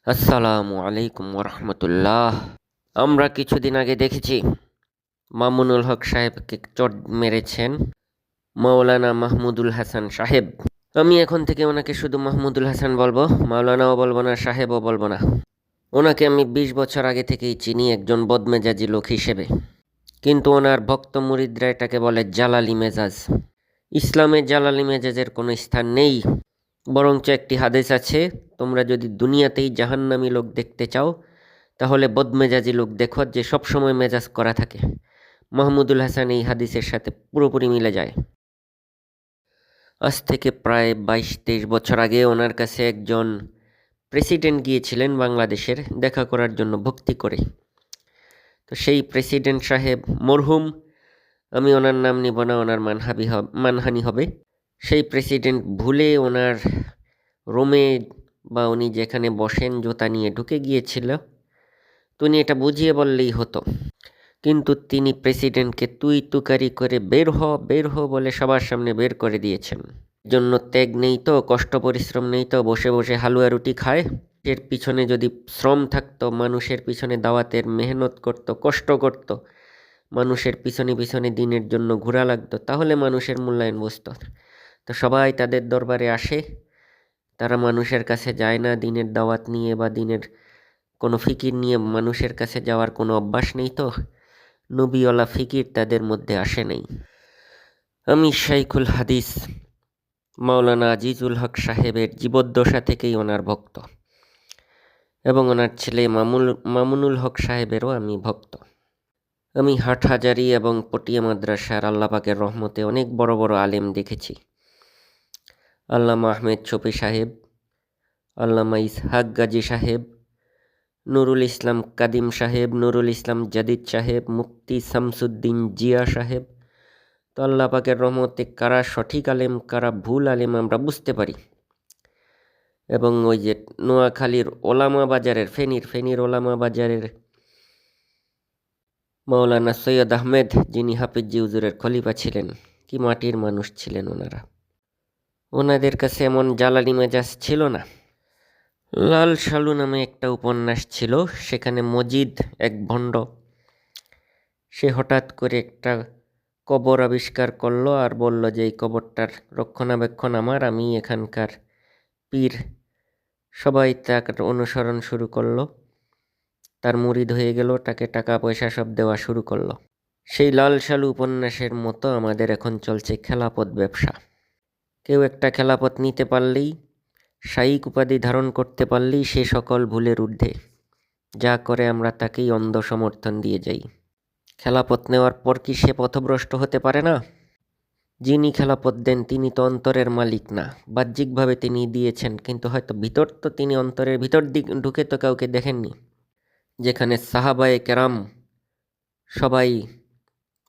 আসসালামু আলাইকুম ওরহমতুল্লাহ। আমরা কিছুদিন আগে দেখেছি মামুনুল হক সাহেবকে চট মেরেছেন মাওলানা মাহমুদুল হাসান সাহেব। আমি এখন থেকে ওনাকে শুধু মাহমুদুল হাসান বলবো, মাওলানাও বলবো না, সাহেবও বলবো না। ওনাকে আমি 20 বছর আগে থেকেই চিনি একজন বদমেজাজি লোক হিসেবে, কিন্তু ওনার ভক্ত মুরিদরা এটাকে বলে জালালি মেজাজ। ইসলামে জালালি মেজাজের কোনো স্থান নেই, বরঞ্চ একটি হাদিস আছে, তোমরা যদি দুনিয়াতেই জাহান্নামী লোক দেখতে চাও তাহলে বদমেজাজি লোক দেখো যে সবসময় মেজাজ করা থাকে। মাহমুদুল হাসান এই হাদিসের সাথে পুরোপুরি মিলে যায়। আজ থেকে প্রায় 22-23 বছর আগে ওনার কাছে একজন প্রেসিডেন্ট গিয়েছিলেন বাংলাদেশের দেখা করার জন্য ভক্তি করে। তো সেই প্রেসিডেন্ট সাহেব মরহুম, আমি ওনার নাম নিব না, ওনার মানহানি হবে। সেই প্রেসিডেন্ট ভুলে ওনার রোমে বা উনি যেখানে বসেন জুতা নিয়ে ঢুকে গিয়েছিল। তো উনি এটা বুঝিয়ে বললেই হতো, কিন্তু তিনি প্রেসিডেন্টকে তুই তুকারি করে বের হ বলে সবার সামনে বের করে দিয়েছেন। জন্য ত্যাগ নেই তো, কষ্ট পরিশ্রম নেই তো, বসে বসে হালুয়া রুটি খায়। এর পিছনে যদি শ্রম থাকতো, মানুষের পিছনে দাওয়াতের মেহনত করত, কষ্ট করত, মানুষের পিছনে পিছনে দিনের জন্য ঘোরা লাগতো, তাহলে মানুষের মূল্যায়ন বুঝতো। তো সবাই তাদের দরবারে আসে, তারা মানুষের কাছে যায় না দিনের দাওয়াত নিয়ে বা দিনের কোনো ফিকির নিয়ে। মানুষের কাছে যাওয়ার কোনো অভ্যাস নেই, তো নবীওয়ালা ফিকির তাদের মধ্যে আসে নাই। আমি শাইখুল হাদিস মাওলানা আজিজুল হক সাহেবের জীবদ্দশা থেকেই ওনার ভক্ত, এবং ওনার ছেলে মামুনুল হক সাহেবেরও আমি ভক্ত। আমি হাটহাজারী এবং পটিয়া মাদ্রাসার আল্লাহ পাকের রহমতে অনেক বড় বড় আলেম দেখেছি। আল্লামা আহমেদ শফি সাহেব, আল্লামা ইসহাক গাজী সাহেব, নুরুল ইসলাম কাদিম সাহেব, নুরুল ইসলাম জাদিদ সাহেব, মুফতি শামসুদ্দিন জিয়া সাহেব। তো আল্লাহ পাকের রহমতে কারা সঠিক আলেম কারা ভুল আলেম আমরা বুঝতে পারি। এবং ওই যে নোয়াখালীর ওলামা বাজারের ফেনীর ওলামা বাজারের মাওলানা সৈয়দ আহমেদ, যিনি হাফিজি হুজুরের খলিফা ছিলেন, কি মাটির মানুষ ছিলেন ওনারা। ওনাদের কাছে এমন জ্বালানি মেজাজ ছিল না। লাল সালু নামে একটা উপন্যাস ছিল, সেখানে মজিদ এক ভণ্ড, সে হঠাৎ করে একটা কবর আবিষ্কার করলো আর বলল যে এই কবরটার রক্ষণাবেক্ষণ আমার, আমি এখানকার পীর। সবাই তাকে অনুসরণ শুরু করলো, তার মুরিদ হয়ে গেল, তাকে টাকা পয়সা সব দেওয়া শুরু করলো। সেই লাল সালু উপন্যাসের মতো আমাদের এখন চলছে খেলাপথ ব্যবসা। কেউ একটা খেলাপথ নিতে পারলেই, শায়িক উপাধি ধারণ করতে পারলেই সে সকল ভুলের ঊর্ধ্বে, যা করে আমরা তাকেই অন্ধ সমর্থন দিয়ে যাই। খেলাপথ নেওয়ার পর কি সে পথভ্রষ্ট হতে পারে না? যিনি খেলাপথ দেন তিনি তো অন্তরের মালিক না। বাহ্যিকভাবে তিনি দিয়েছেন, কিন্তু হয়তো ভিতর তো তিনি অন্তরের ভিতর দিক ঢুকে তো কাউকে দেখেননি। যেখানে সাহাবায়ে কেরাম সবাই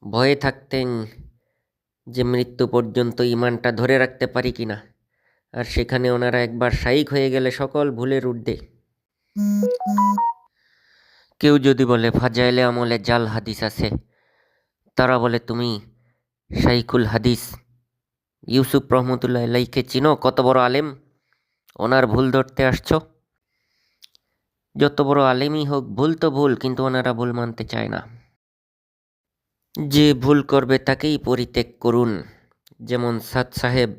ভয়ে থাকতেন যে মৃত্যু পর্যন্ত ইমানটা ধরে রাখতে পারি কিনা, আর সেখানে ওনারা একবার শায়িক হয়ে গেলে সকল ভুলের ঊর্ধ্বে। কেউ যদি বলে ফাজাইলে আমলে জাল হাদিস আছে, তারা বলে তুমি শাইখুল হাদিস ইউসুফ রহমতুল্লাহ আলাইকে চিনো? কত বড় আলেম, ওনার ভুল ধরতে আসছো? যত বড় আলেমই হোক, ভুল তো ভুল, কিন্তু ওনারা ভুল মানতে চায় না। যে ভুল করবে তাকেই পরিত্যাগ করুন। যেমন সাদ সাহেব,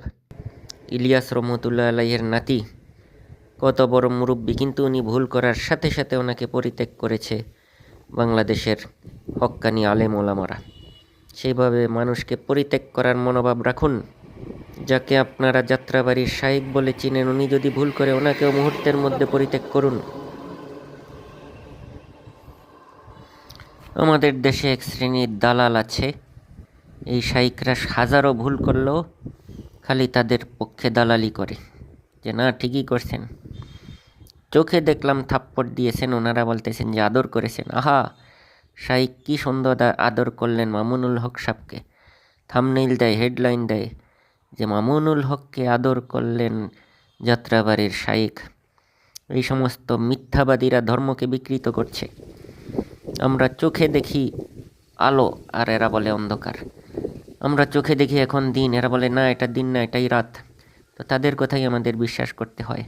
ইলিয়াস রহমতুল্লাহ আলাইয়ের নাতি, কত বড় মুরব্বী, কিন্তু উনি ভুল করার সাথে সাথে ওনাকে পরিত্যাগ করেছে বাংলাদেশের হক্কানি আলেম ওলামারা। সেইভাবে মানুষকে পরিত্যাগ করার মনোভাব রাখুন। যাকে আপনারা যাত্রাবাড়ির শাইখ বলে চিনেন, উনি যদি ভুল করে ওনাকেও মুহূর্তের মধ্যে পরিত্যাগ করুন। আমাদের দেশে এক শ্রেণীর দালাল আছে, এই শাইখরা হাজারো ভুল করলেও খালি তাদের পক্ষে দালালি করে, যে না ঠিকই করছেন। চোখে দেখলাম থাপ্পড় দিয়েছেন, ওনারা বলতেছেন যে আদর করেছেন। আহা, শাইখ কি সুন্দর আদর করলেন মামুনুল হক সাহেবকে। থাম্বনেইল দেয়, হেডলাইন দেয় যে মামুনুল হককে আদর করলেন যাত্রাবাড়ির শাইখ। এই সমস্ত মিথ্যাবাদীরা ধর্মকে বিকৃত করছে। আমরা চোখে দেখি আলো আর এরা বলে অন্ধকার। আমরা চোখে দেখি এখন দিন, এরা বলে না এটা দিন না, এটাই রাত। তো তাদের কথাই আমাদের বিশ্বাস করতে হয়।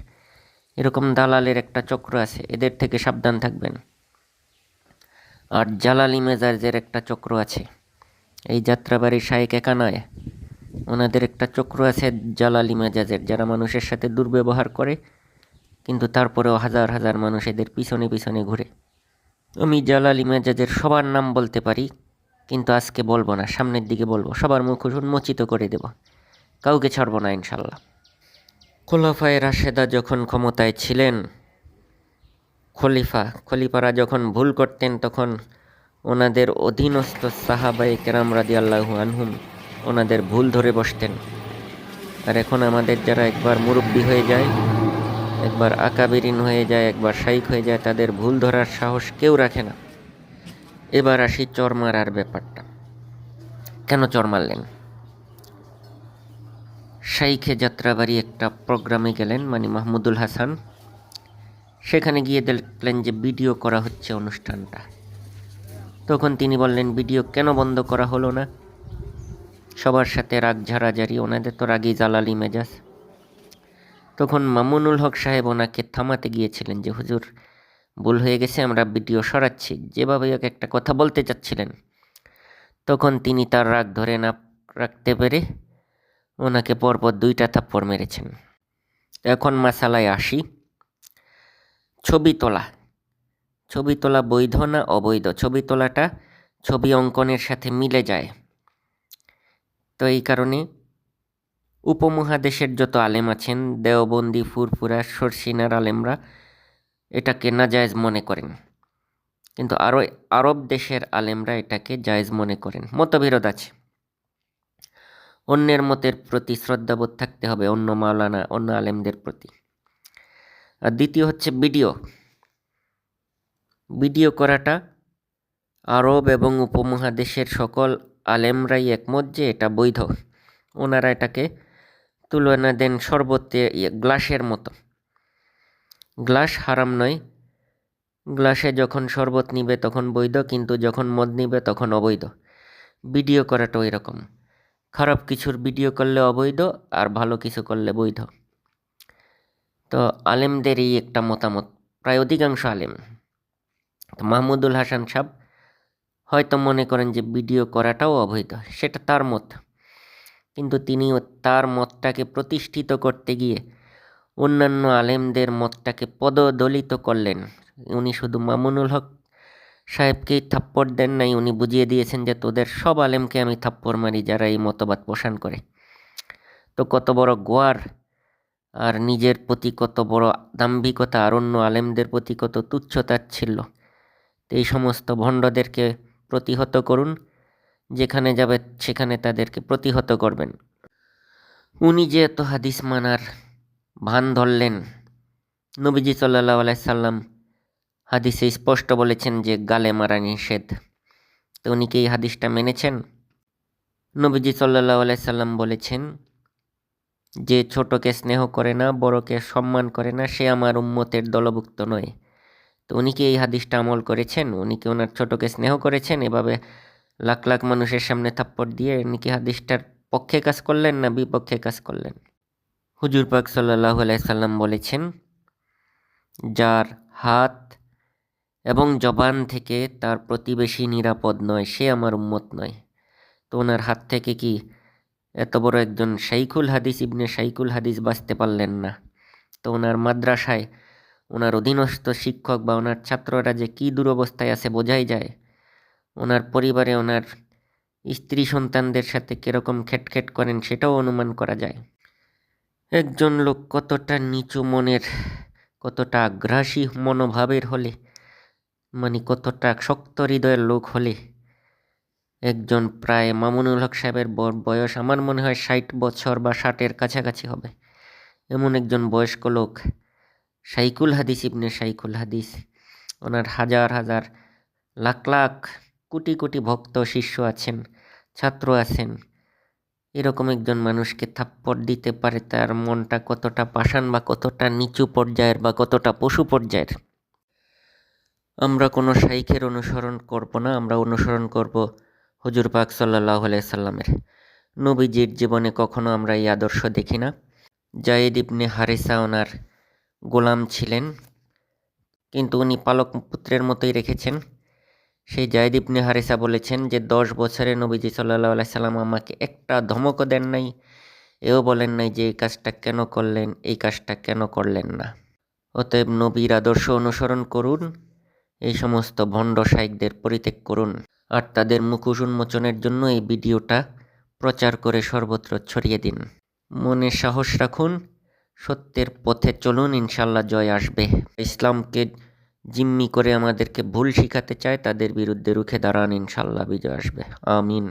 এরকম দালালের একটা চক্র আছে, এদের থেকে সাবধান থাকবেন। আর জালালি মেজাজের একটা চক্র আছে, এই যাত্রাবাড়ির শায়েক একা নয়, ওনাদের একটা চক্র আছে জালালি মেজাজের, যারা মানুষের সাথে দুর্ব্যবহার করে, কিন্তু তারপরেও হাজার হাজার মানুষ এদের পিছনে পিছনে ঘুরে। আমি জালালি মেজাজের সবার নাম বলতে পারি, কিন্তু আজকে বলবো না, সামনের দিকে বলবো, সবার মুখ উন্মোচিত করে দেব, কাউকে ছাড়বো না ইনশাল্লাহ। খোলাফায়ে রাশেদা যখন ক্ষমতায় ছিলেন, খলিফারা যখন ভুল করতেন, তখন ওনাদের অধীনস্থ সাহাবায়ে কেরাম রাদিয়াল্লাহু আনহুম ওনাদের ভুল ধরে বসতেন। আর এখন আমাদের যারা একবার মুরব্বি হয়ে যায়, একবার আকাবিরিন হয়ে যায়, একবার শাইখ হয়ে যায়, তাদের ভুল ধরার সাহস কেউ রাখে না। এবার আসি চর মারার ব্যাপারটা। কেন চর মারলেন? শাইখে যাত্রাবাড়ি একটা প্রোগ্রামে গেলেন, মানে মাহমুদুল হাসান, সেখানে গিয়ে দেখলেন যে ভিডিও করা হচ্ছে অনুষ্ঠানটা। তখন তিনি বললেন, ভিডিও কেন বন্ধ করা হলো না? সবার সাথে রাগ ঝাড়াঝাড়ি, ওনাদের তো রাগী জালালি মেজাজ। তখন মামুনুল হক সাহেব ওনাকে থামাতে গিয়েছিলেন যে হুজুর ভুল হয়ে গেছে, আমরা ভিডিও সরাচ্ছি, যেভাবে একটা কথা বলতে চাচ্ছিলেন। তখন তিনি তার রাগ ধরে না রাখতে পেরে ওনাকে পরপর 2টা থাপ্পড় মেরেছেন। এখন মাসালায় আসি। ছবি তোলা বৈধ না অবৈধ? ছবি তোলাটা ছবি অঙ্কনের সাথে মিলে যায়, তো এই কারণে উপমহাদেশের যত আলেম আছেন, দেওবন্দি, ফুরফুরা, শর্ষিনার আলেমরা এটাকে নাজায়েজ মনে করেন, কিন্তু আরব দেশের আলেমরা এটাকে জায়েজ মনে করেন। মতবিরোধ আছে। অন্যের মতের প্রতি শ্রদ্ধাবোধ থাকতে হবে, অন্য মাওলানা, অন্য আলেমদের প্রতি। আর দ্বিতীয় হচ্ছে ভিডিও করাটা আরব এবং উপমহাদেশের সকল আলেমরাই একমত যে এটা বৈধ। ওনারা এটাকে তুলনা দেন শরবতে গ্লাসের মতো। গ্লাস হারাম নয়, গ্লাসে যখন শরবত নিবে তখন বৈধ, কিন্তু যখন মদ নিবে তখন অবৈধ। ভিডিও করাটা ওই রকম, খারাপ কিছুর ভিডিও করলে অবৈধ, আর ভালো কিছু করলে বৈধ। তো আলেমদের এই একটা মতামত, প্রায় অধিকাংশ আলেম। তো মাহমুদুল হাসান সাহেব হয়তো মনে করেন যে ভিডিও করাটাও অবৈধ, সেটা তার মত, কিন্তু তিনিও তার মতটাকে প্রতিষ্ঠিত করতে গিয়ে অন্যান্য আলেমদের মতটাকে পদদলিত করলেন। উনি শুধু মামুনুল হক সাহেবকেই থাপ্পড় দেন নাই, উনি বুঝিয়ে দিয়েছেন যে তোদের সব আলেমকে আমি থাপ্পড় মারি যারা এই মতবাদ পোষণ করে। তো কত বড় গোয়ার, আর নিজের প্রতি কত বড় দাম্ভিকতা, আর অন্য আলেমদের প্রতি কত তুচ্ছতাচ্ছিল্য। তো এই সমস্ত ভণ্ডদেরকে প্রতিহত করুন, যেখানে যাবে সেখানে তাদেরকে প্রতিহত করবেন। উনি যে এত হাদিস মানার ভান ধরলেন, নবীজি সাল্লাল্লাহু আলাইহি সাল্লাম হাদিসে স্পষ্ট বলেছেন যে গালে মারা নিষেধ। তো উনি কি এই হাদিসটা মেনেছেন? নবীজি সাল্লাল্লাহু আলাইহি সাল্লাম বলেছেন যে ছোটকে স্নেহ করে না, বড়কে সম্মান করে না, সে আমার উম্মতের দলভুক্ত নয়। তো উনি কি এই হাদিসটা আমল করেছেন? উনি কি ওনার ছোটকে স্নেহ করেছেন? এভাবে লাখ লাখ মানুষের সামনে থাপ্পড় দিয়ে উনি কি হাদিসটার পক্ষে কাজ করলেন না বিপক্ষে কাজ করলেন? হুজুর পাক সাল্লাল্লাহু আলাইহি সাল্লাম বলেছেন, যার হাত এবং জবান থেকে তার প্রতিবেশী নিরাপদ নয়, সে আমার উম্মত নয়। তো ওনার হাত থেকে কি এত বড় একজন শাইখুল হাদিস, ইবনে শাইখুল হাদিস বাঁচতে পারলেন না? তো ওনার মাদ্রাসায় ওনার অধীনস্থ শিক্ষক বা ওনার ছাত্ররা যে কী দুরবস্থায় আছে বোঝাই যায়। ওনার পরিবারে ওনার স্ত্রী সন্তানদের সাথে কীরকম খেটখেট করেন সেটাও অনুমান করা যায়। একজন লোক কতটা নিচু মনের, কতটা আগ্রাসী মনোভাবের হলে, মানে কতটা শক্ত হৃদয়ের লোক হলে একজন প্রায় মামুনুল হক সাহেবের বয়স আমার মনে হয় 60 বছর বা 60-এর কাছাকাছি হবে, এমন একজন বয়স্ক লোক শাইখুল হাদিস, ইবনে শাইখুল হাদিস, ওনার হাজার হাজার লাখ লাখ কোটি কোটি ভক্ত শিষ্য আছেন, ছাত্র আছেন, এরকম একজন মানুষকে থাপ্পড় দিতে পারে, তার মনটা কতটা পাষাণ বা কতটা নিচু পর্যায়ের বা কতটা পশু পর্যায়ের। আমরা কোনো শাইখের অনুসরণ করব না, আমরা অনুসরণ করব হুজুর পাক সাল্লাল্লাহু আলাইহি সাল্লামের। নবীজির জীবনে কখনো আমরা এই আদর্শ দেখি না। জায়েদ ইবনে হারিসা ওনার গোলাম ছিলেন, কিন্তু উনি পালক পুত্রের মতোই রেখেছেন। সেই যায়েদ ইবনে হারিসা বলেছেন যে 10 বছরে নবীজি সাল্লাল্লাহু আলাইহি সাল্লাম আমাকে একটা ধমকও দেন নাই, এও বলেন নাই যে এই কাজটা কেন করলেন, এই কাজটা কেন করলেন না। অতএব নবীর আদর্শ অনুসরণ করুন, এই সমস্ত ভণ্ড শাইখদের পরিত্যাগ করুন, আর তাদের মুখোশ উন্মোচনের জন্য এই ভিডিওটা প্রচার করে সর্বত্র ছড়িয়ে দিন। মনে সাহস রাখুন, সত্যের পথে চলুন, ইনশাল্লাহ জয় আসবে। ইসলামকে জিম্মি করে আমাদেরকে ভুল শিখাতে চায়, তাদের বিরুদ্ধে রুখে দাঁড়ান, ইনশাল্লাহ বিজয় আসবে। আমিন।